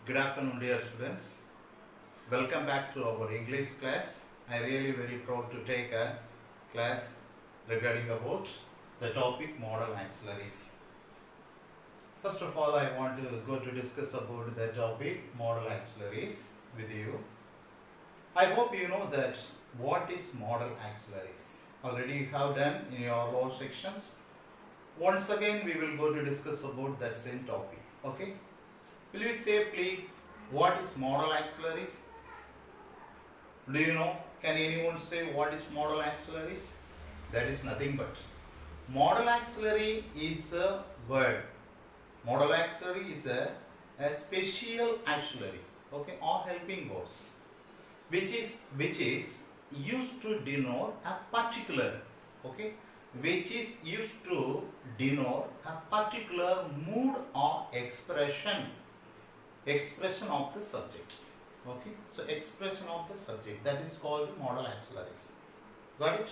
Good afternoon, dear students. Welcome back to our English class. I really very proud to take a class regarding about the topic model auxiliaries. First of all, I want to go to discuss about the topic model auxiliaries with you. I hope you know that what is model auxiliaries. Already you have done in your all sections. Once again, we will go to discuss about that same topic. Okay? Will you say please what is model auxiliaries? Do you know? Can anyone say what is model auxiliaries? That is nothing but model auxiliary is a word. Model auxiliary is a special auxiliary, okay, or helping words, which is used to denote a particular, okay, which is used to denote a particular mood or expression of the subject. Okay, so expression of the subject, that is called model auxiliaries. Got it?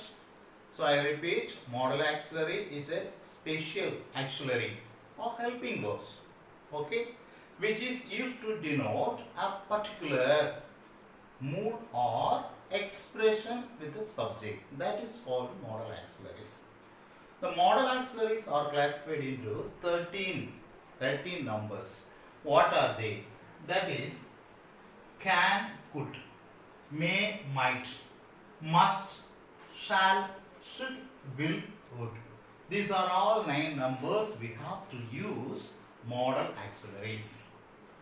So I repeat, model auxiliary is a special auxiliary or helping verbs, okay, which is used to denote a particular mood or expression with the subject, that is called model auxiliaries. The model auxiliaries are classified into 13 numbers. What are they? That is can, could, may, might, must, shall, should, will, would. These are all 9 numbers we have to use model auxiliaries.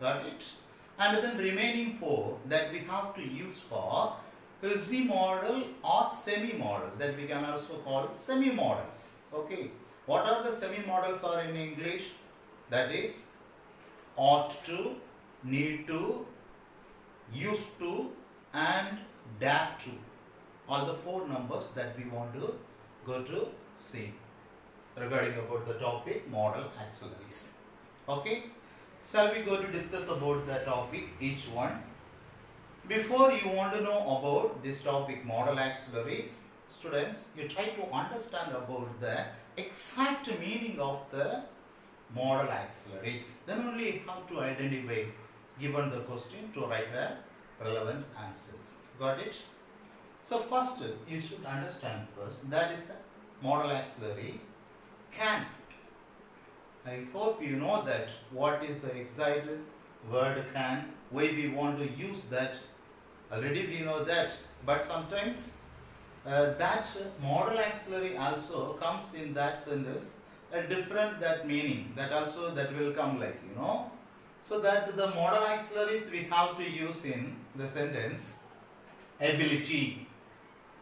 Got it? And then remaining 4 that we have to use for quasi-modal or semi-modal, that we can also call semi-modals. Okay. What are the semi-modals are in English? That is ought to, need to, used to, and dare to. All the 4 numbers that we want to go to see regarding about the topic model auxiliaries. Okay. Shall we go to discuss about the topic each one? Before you want to know about this topic model auxiliaries, students, you try to understand about the exact meaning of the model auxiliaries. Then only you have to identify, given the question, to write a relevant answers. Got it? So first you should understand first that is a model auxiliary can. I hope you know that what is the exact word can, why we want to use that. Already we know that, but sometimes that model auxiliary also comes in that sentence a different that meaning, that also that will come like, you know. So that the model auxiliaries we have to use in the sentence ability,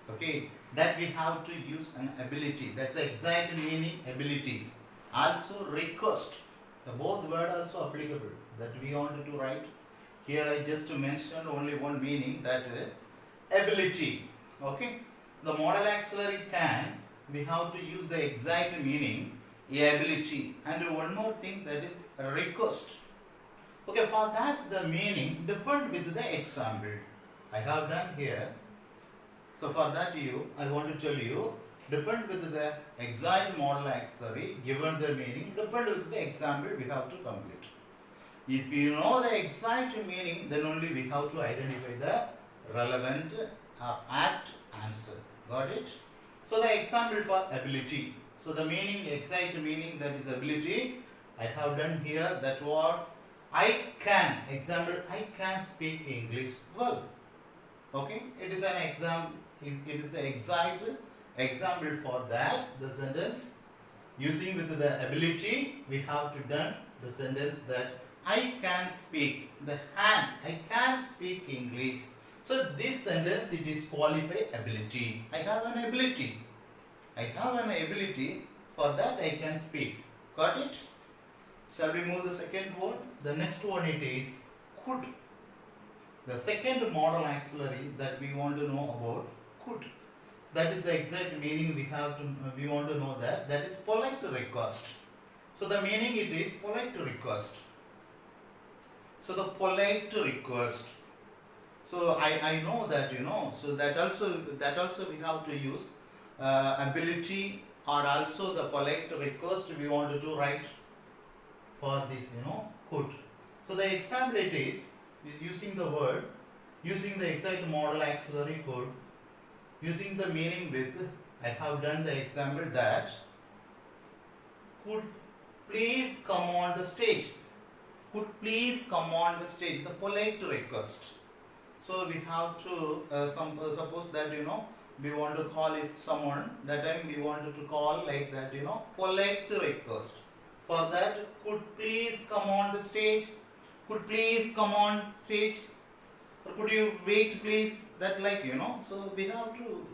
okay, that we have to use an ability, that's the exact meaning ability. Also request, the both word also applicable, that we wanted to write. Here I just mentioned only one meaning, that ability, okay. The model auxiliary can, we have to use the exact meaning ability, and one more thing, that is request. Okay, for that the meaning depend with the example. I have done here. So for that I want to tell you, depend with the exact model auxiliary, given the meaning, depend with the example we have to complete. If you know the exact meaning, then only we have to identify the relevant apt answer. Got it? So the example for ability. So the meaning, exact meaning, that is ability, I have done here. That word I can. Example, I can speak English well. Okay, it is an example. It is the exact example for that. The sentence using with the ability, we have to done the sentence that I can speak. The hand, I can speak English. So this sentence, it is qualified ability. I have an ability. I have an ability, for that I can speak. Got it? Shall we move the second one? The next one it is could. The second model auxiliary that we want to know about, could. That is the exact meaning we want to know that. That is polite request. So the meaning it is polite request. So the polite request. So I know that, you know. So that also we have to use ability, or also the polite request we wanted to write for this, could. So the example it is using the word, using the exact model auxiliary could, using the meaning with, I have done the example that could please come on the stage. Could please come on the stage. The polite request. So we have to suppose that we want to call if someone, that time we wanted to call like that, polite request. For that, could please come on the stage. Could please come on stage. Or could you wait please? That like so we have to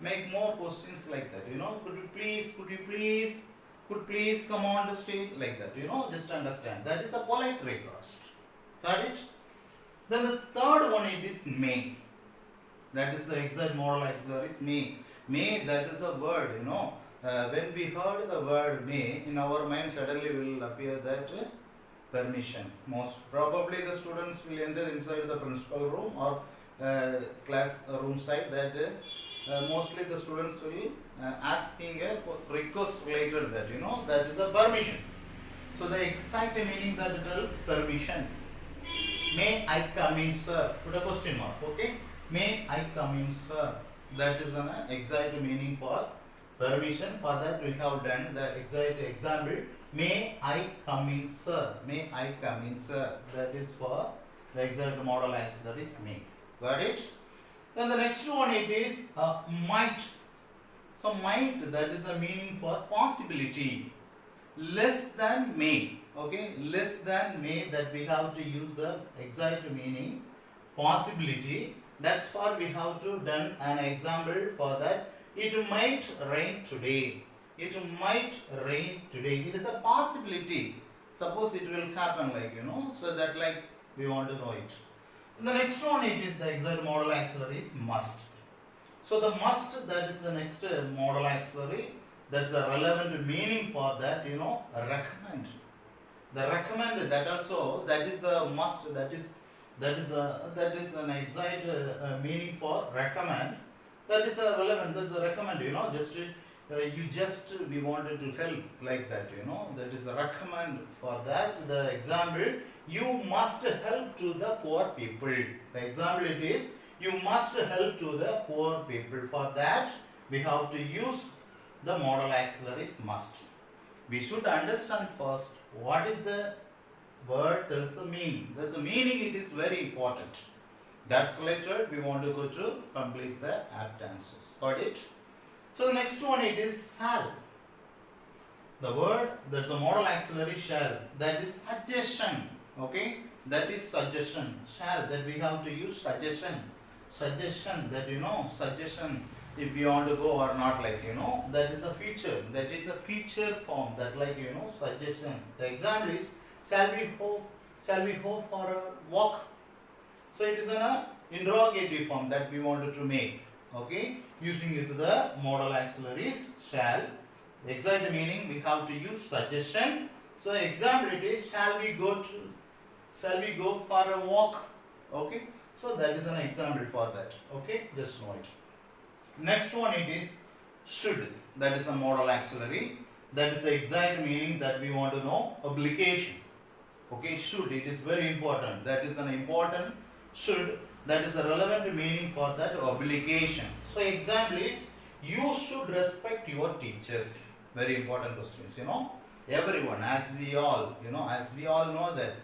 make more questions like that. Could you please, could please come on the stage like that. Just understand. That is the polite request. Got it? Then the third one it is may. That is the exact model auxiliary is may. May, that is a word, when we heard the word may, in our mind suddenly will appear that permission. Most probably the students will enter inside the principal room or class room side, that mostly the students will asking a request related that, that is a permission. So the exact meaning that it tells permission. May I come in, sir? Put a question mark, okay? May I come in, sir? That is an exact meaning for permission. For that we have done the exact example. May I come in, sir? May I come in, sir? That is for the exact model auxiliary is may. Got it? Then the next one it is might. So might, that is the meaning for possibility. Less than may. Okay, less than may, that we have to use the exact meaning possibility. That's why we have to done an example for that. It might rain today. It might rain today. It is a possibility. Suppose it will happen like so that like we want to know it. The next one it is the exact model auxiliary is must. So the must, that is the next model auxiliary. That's the relevant meaning for that recommend. The recommend, that also, that is the must, that is an exact meaning for recommend. That is a relevant, that's the recommend, we wanted to help like that, that is the recommend. For that, the example, you must help to the poor people. The example it is, you must help to the poor people. For that, we have to use the modal auxiliaries must. We should understand first what is the word tells the meaning. That's the meaning, it is very important. That's related, we want to go to complete the apt answers. Got it? So the next one it is shall. The word, that's a modal auxiliary shall. That is suggestion. Okay? That is suggestion. Shall, that we have to use suggestion. Suggestion, that suggestion, if you want to go or not, like that is a feature. That is a feature form. That like suggestion. The example is, shall we hope for a walk? So it is an interrogative form that we wanted to make. Okay, using it the modal auxiliaries shall. The exact meaning we have to use suggestion. So example it is, shall we go for a walk? Okay, so that is an example for that. Okay, just know it. Next one it is should. That is a modal auxiliary. That is the exact meaning that we want to know. Obligation. Okay, should, it is very important. That is an important should. That is a relevant meaning for that obligation. So example is, you should respect your teachers. Very important questions, everyone, as we all know that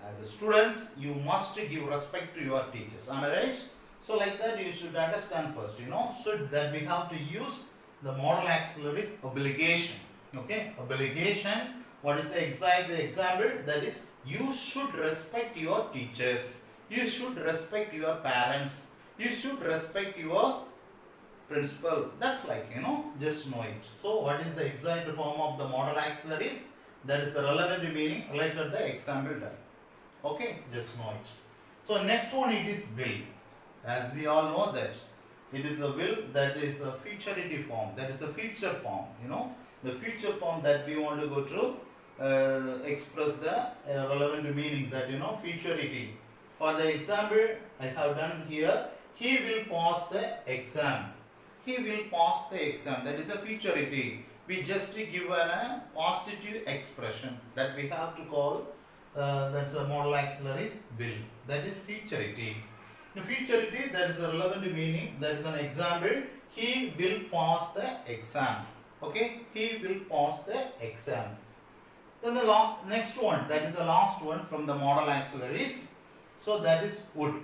as a students, you must give respect to your teachers. Am I right? So like that you should understand first, should, that we have to use the modal auxiliaries obligation. Okay, obligation. What is the exact example? That is, you should respect your teachers. You should respect your parents. You should respect your principal. That's like, just know it. So what is the exact form of the modal auxiliaries? That is the relevant meaning related to the example done. Okay, just know it. So next one it is will. As we all know that it is the will, that is a futurity form. That is a future form, the future form that we want to go to express the relevant meaning, that futurity. For the example I have done here, he will pass the exam. He will pass the exam. That is a futurity. We just give a positive expression that we have to call that's a modal auxiliaries will. That is futurity. The futurity, that is a relevant meaning. That is an example. He will pass the exam. Okay, he will pass the exam. Then the next one, that is the last one from the modal auxiliaries. So that is would.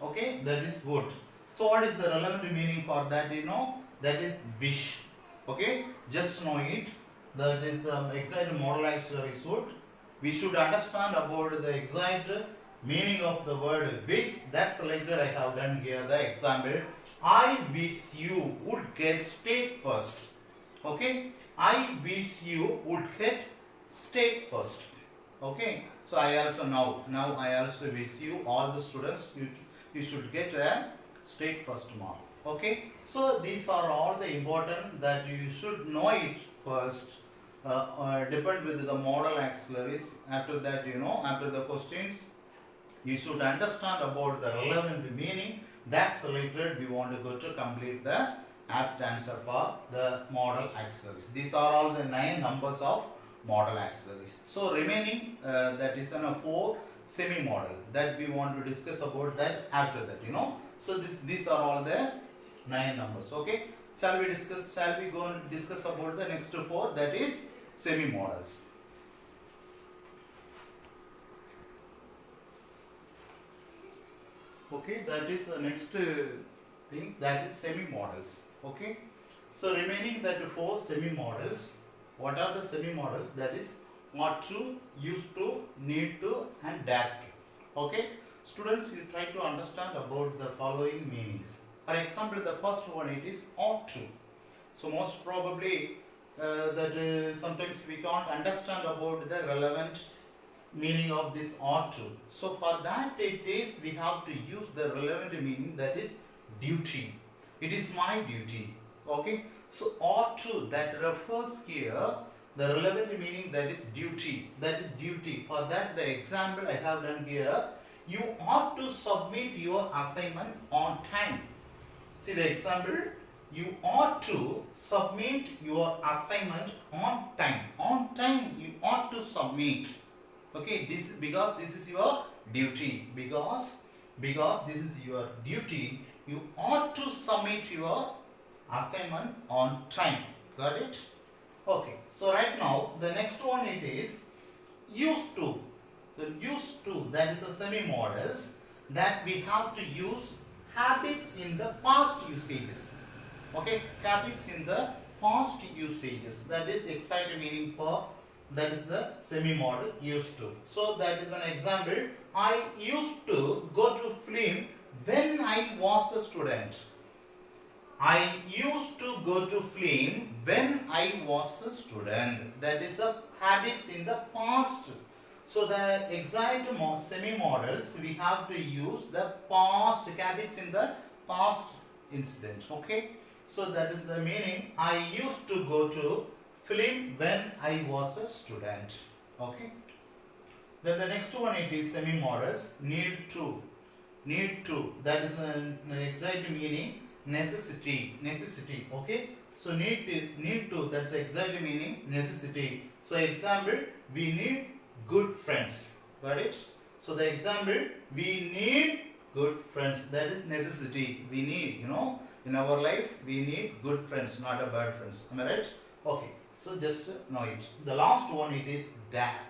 Okay, that is would. So what is the relevant meaning for that? You know, that is wish. Okay, just know it. That is the exact modal auxiliaries would. We should understand about the exact meaning of the word wish. That's selected. I have done here the example. I wish you would get state first. Okay, I wish you would get state first. Okay, so I also now I also wish you, all the students, you should get a state first mark. Okay, so these are all the important that you should know it first. Depend with the modal auxiliaries. After that, you know, after the questions, you should understand about the relevant meaning. That's related. We want to go to complete the apt answer for the modal auxiliaries. These are all the 9 numbers of modal auxiliaries. So remaining that is an 4 semi-modal that we want to discuss about that after that, you know. So these are all the 9 numbers. Okay. Shall we go and discuss about the next 4, that is semi-modals. Okay, that is the next thing, that is semi-modals. Okay, so remaining that 4 semi-modals. What are the semi-modals? That is ought to, used to, need to, and dare to. Okay, students, you try to understand about the following meanings. For example, the first one, it is ought to. So most probably that sometimes we can't understand about the relevant meaning of this ought to. So for that we have to use the relevant meaning, that is duty. It is my duty. Okay, so ought to, that refers here the relevant meaning, that is duty. That is duty. For that, the example I have done here, you ought to submit your assignment on time. See the example, you ought to submit your assignment on time. On time you ought to submit. Okay, this because this is your duty. Because this is your duty, you ought to submit your assignment on time. Got it? Okay, so right now the next one, it is used to. The used to, that is a semi-modals that we have to use habits in the past usages. Okay, habits in the past usages. That is exact meaning for, that is the semi-modal used to. So that is an example. I used to go to film when I was a student. I used to go to film when I was a student. That is a habits in the past. So the exact semi-modals, we have to use the past habits in the past incident. Okay. So that is the meaning. I used to go to film when I was a student. Okay. Then the next one, it is semi-modals. Need to. Need to. That is an exact meaning. Necessity. Necessity. Okay. So need to. That's the exact meaning. Necessity. So example, we need good friends. Got it? So the example, we need good friends. That is necessity. We need, you know, in our life we need good friends, not a bad friends. Am I right? Okay. So just know it. The last one, it is dare.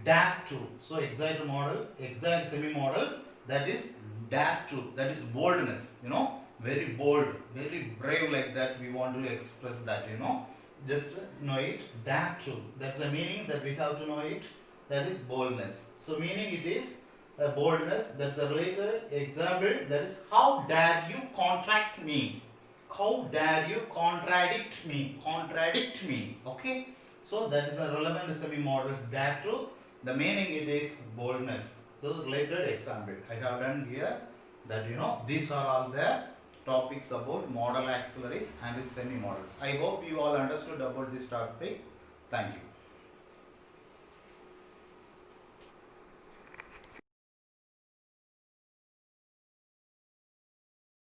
Dare to. So exact model, exact semi-model, that is dare to. That is boldness. You know, very bold, very brave, like that. We want to express that. You know, just know it. Dare to. That's the meaning that we have to know it. That is boldness. So meaning it is boldness. That's the related example. That is, how dare you contract me? How dare you contradict me? Contradict me. Okay. So that is a relevant semi-modals. Dare to. The meaning it is boldness. So related example I have done here, that, you know, these are all the topics about modal auxiliaries and semi-modals. I hope you all understood about this topic. Thank you.